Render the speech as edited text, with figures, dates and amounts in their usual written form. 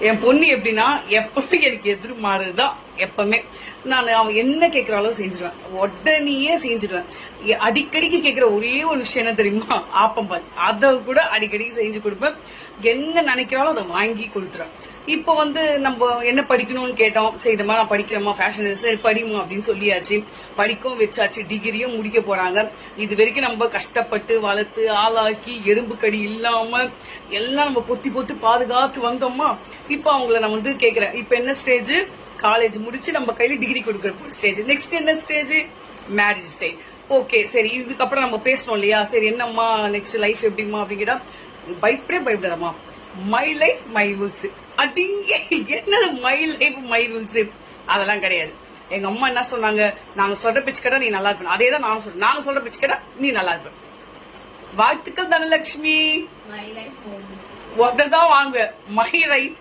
என் பொண்ணு எப்படின்னா எப்பவுமே எனக்கு எதிர்மாறுதான். எப்பவுமே நான் அவன் என்ன கேட்கிறாளோ செஞ்சிருவேன், உடனேயே செஞ்சிருவேன். அடிக்கடிக்கு கேட்கிற ஒரே ஒரு விஷயம் என்ன தெரியுமா, ஆப்பம்பால். அதை கூட அடிக்கடிக்கு செஞ்சு கொடுப்பேன். என்ன நினைக்கிறாலும் அதை வாங்கி கொடுத்துருவேன். இப்போ நம்ம என்ன படிக்கணும்னு கேட்டோம். சரி இந்த மாதிரி நான் படிக்கிறோமா, ஃபேஷன் சரி படிமா அப்படின்னு சொல்லியாச்சு. படிக்கவும் வச்சாச்சு, டிகிரியும் முடிக்க போறாங்க. இது வரைக்கும் நம்ம கஷ்டப்பட்டு வளர்த்து ஆளாக்கி எறும்பு கடி இல்லாம எல்லாம் நம்ம பொத்தி பொத்தி பாதுகாத்து வந்தோமா. இப்ப அவங்கள நான் கேக்குறேன், இப்ப என்ன ஸ்டேஜ், காலேஜ் முடிச்சு நம்ம கையில டிகிரி கொடுக்கற ஸ்டேஜ். நெக்ஸ்ட் என்ன ஸ்டேஜ், மேரேஜ் ஸ்டேஜ். ஓகே சரி, இதுக்கப்புறம் நம்ம பேசணும் இல்லையா, சரி என்னம்மா நெக்ஸ்ட் லைஃப் எப்படிமா அப்படிங்கிட்டா, பயப்படாதம்மா, மை லைஃப் மை ரூல்ஸ். அப்படிங்க என்னது மை லைஃப் மை ரூல்ஸ், அதெல்லாம் கிடையாது. எங்க அம்மா என்ன சொன்னாங்க, நாங்க சொல்ற பிச்சு கடை நீ நல்லா இருக்கணும், அதே தான் நானும் சொல்றேன். நாங்க சொல்ற பிச்சு கடை நீ நல்லா இருப்ப. வாழ்த்துக்கள் தனலட்சுமி. ஒருத்தர் தான் வாங்க மை லைஃப்